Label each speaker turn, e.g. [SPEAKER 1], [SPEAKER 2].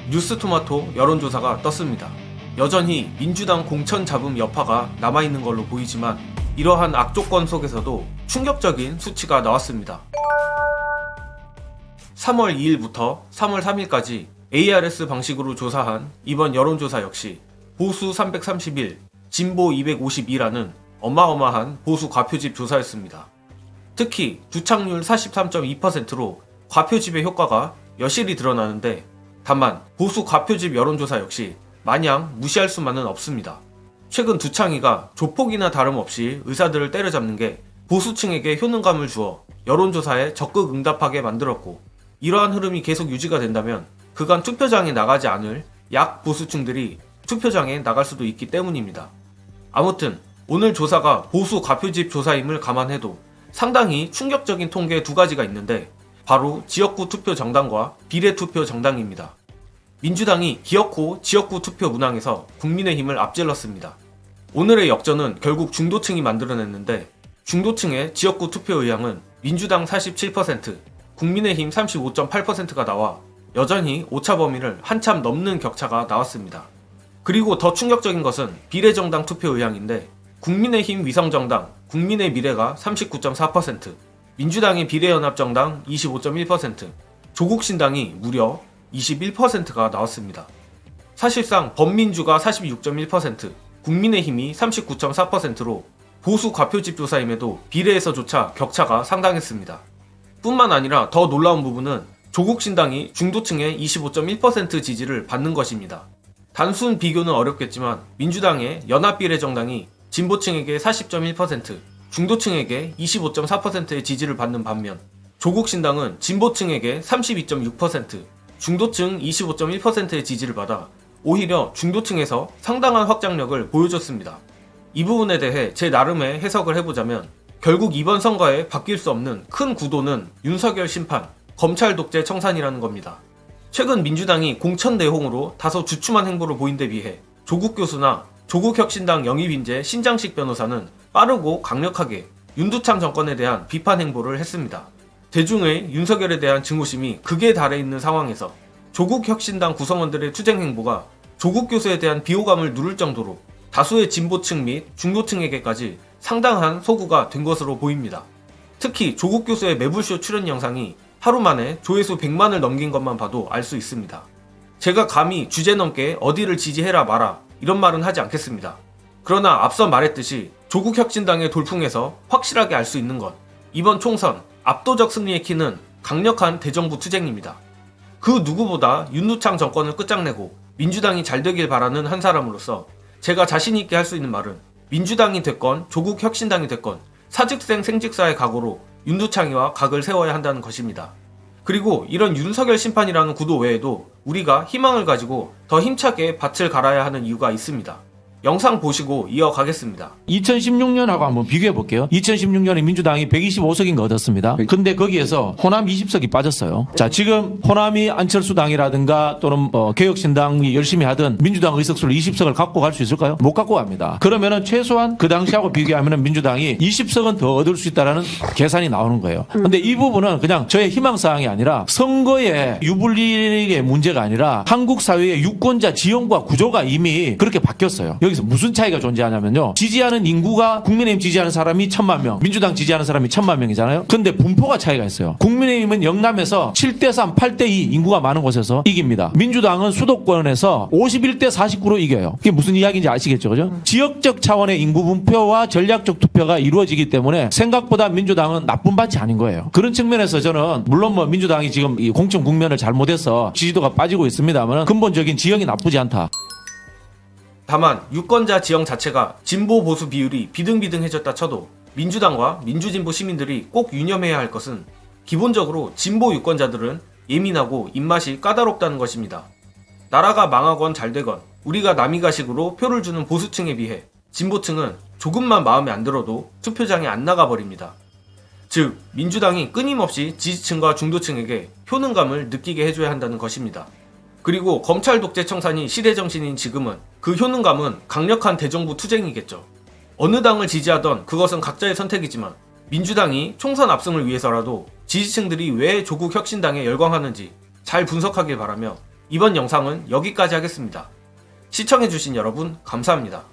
[SPEAKER 1] 뉴스토마토 여론조사가 떴습니다. 여전히 민주당 공천 잡음 여파가 남아있는 걸로 보이지만 이러한 악조건 속에서도 충격적인 수치가 나왔습니다. 3월 2일부터 3월 3일까지 ARS 방식으로 조사한 이번 여론조사 역시 보수 331, 진보 252라는 어마어마한 보수 과표집 조사였습니다. 특히 주착률 43.2%로 과표집의 효과가 여실히 드러나는데 다만 보수 과표집 여론조사 역시 마냥 무시할 수만은 없습니다. 최근 두창이가 조폭이나 다름없이 의사들을 때려잡는 게 보수층에게 효능감을 주어 여론조사에 적극 응답하게 만들었고 이러한 흐름이 계속 유지가 된다면 그간 투표장에 나가지 않을 약 보수층들이 투표장에 나갈 수도 있기 때문입니다. 아무튼 오늘 조사가 보수 과표집 조사임을 감안해도 상당히 충격적인 통계 두 가지가 있는데 바로 지역구 투표 정당과 비례투표 정당입니다. 민주당이 기어코 지역구 투표 문항에서 국민의힘을 앞질렀습니다. 오늘의 역전은 결국 중도층이 만들어냈는데 중도층의 지역구 투표 의향은 민주당 47%, 국민의힘 35.8%가 나와 여전히 오차 범위를 한참 넘는 격차가 나왔습니다. 그리고 더 충격적인 것은 비례정당 투표 의향인데 국민의힘 위성정당 국민의 미래가 39.4%, 민주당의 비례연합정당 25.1%, 조국신당이 무려 21%가 나왔습니다. 사실상 범민주가 46.1%, 국민의힘이 39.4%로 보수 과표집 조사임에도 비례에서조차 격차가 상당했습니다. 뿐만 아니라 더 놀라운 부분은 조국신당이 중도층의 25.1% 지지를 받는 것입니다. 단순 비교는 어렵겠지만 민주당의 연합비례정당이 진보층에게 40.1%, 중도층에게 25.4%의 지지를 받는 반면 조국신당은 진보층에게 32.6%, 중도층 25.1%의 지지를 받아 오히려 중도층에서 상당한 확장력을 보여줬습니다. 이 부분에 대해 제 나름의 해석을 해보자면 결국 이번 선거에 바뀔 수 없는 큰 구도는 윤석열 심판, 검찰 독재 청산이라는 겁니다. 최근 민주당이 공천 내홍으로 다소 주춤한 행보를 보인 데 비해 조국 교수나 조국혁신당 영입인재 신장식 변호사는 빠르고 강력하게 윤두창 정권에 대한 비판 행보를 했습니다. 대중의 윤석열에 대한 증오심이 극에 달해 있는 상황에서 조국혁신당 구성원들의 투쟁 행보가 조국 교수에 대한 비호감을 누를 정도로 다수의 진보층 및 중도층에게까지 상당한 소구가 된 것으로 보입니다. 특히 조국 교수의 매불쇼 출연 영상이 하루 만에 조회수 100만을 넘긴 것만 봐도 알 수 있습니다. 제가 감히 주제 넘게 어디를 지지해라 마라 이런 말은 하지 않겠습니다. 그러나 앞서 말했듯이 조국혁신당의 돌풍에서 확실하게 알 수 있는 것, 이번 총선 압도적 승리의 키는 강력한 대정부 투쟁입니다. 그 누구보다 윤두창 정권을 끝장내고 민주당이 잘 되길 바라는 한 사람으로서 제가 자신있게 할 수 있는 말은 민주당이 됐건 조국혁신당이 됐건 사직생 생직사의 각오로 윤두창이와 각을 세워야 한다는 것입니다. 그리고 이런 윤석열 심판이라는 구도 외에도 우리가 희망을 가지고 더 힘차게 밭을 갈아야 하는 이유가 있습니다. 영상 보시고 이어가겠습니다.
[SPEAKER 2] 2016년하고 한번 비교해 볼게요. 2016년에 민주당이 125석인가 얻었습니다. 근데 거기에서 호남 20석이 빠졌어요. 자, 지금 호남이 안철수당이라든가 또는 개혁신당이 열심히 하던 민주당 의석수를 20석을 갖고 갈 수 있을까요? 못 갖고 갑니다. 그러면은 최소한 그 당시하고 비교하면은 민주당이 20석은 더 얻을 수 있다라는 계산이 나오는 거예요. 근데 이 부분은 그냥 저의 희망사항이 아니라 선거의 유불리의 문제가 아니라 한국 사회의 유권자 지형과 구조가 이미 그렇게 바뀌었어요. 여기서 무슨 차이가 존재하냐면요. 지지하는 인구가 국민의힘 지지하는 사람이 1000만 명, 민주당 지지하는 사람이 1000만 명이잖아요. 근데 분포가 차이가 있어요. 국민의힘은 영남에서 7대3, 8대2 인구가 많은 곳에서 이깁니다. 민주당은 수도권에서 51대49로 이겨요. 그게 무슨 이야기인지 아시겠죠? 그죠? 지역적 차원의 인구 분표와 전략적 투표가 이루어지기 때문에 생각보다 민주당은 나쁜 밭이 아닌 거예요. 그런 측면에서 저는 물론 민주당이 지금 이 공천 국면을 잘못해서 지지도가 빠지고 있습니다만 근본적인 지형이 나쁘지 않다.
[SPEAKER 1] 다만 유권자 지형 자체가 진보 보수 비율이 비등비등해졌다 쳐도 민주당과 민주진보 시민들이 꼭 유념해야 할 것은 기본적으로 진보 유권자들은 예민하고 입맛이 까다롭다는 것입니다. 나라가 망하건 잘되건 우리가 남이가식으로 표를 주는 보수층에 비해 진보층은 조금만 마음에 안 들어도 투표장에 안 나가버립니다. 즉 민주당이 끊임없이 지지층과 중도층에게 효능감을 느끼게 해줘야 한다는 것입니다. 그리고 검찰 독재 청산이 시대정신인 지금은 그 효능감은 강력한 대정부 투쟁이겠죠. 어느 당을 지지하던 그것은 각자의 선택이지만 민주당이 총선 압승을 위해서라도 지지층들이 왜 조국혁신당에 열광하는지 잘 분석하길 바라며 이번 영상은 여기까지 하겠습니다. 시청해주신 여러분 감사합니다.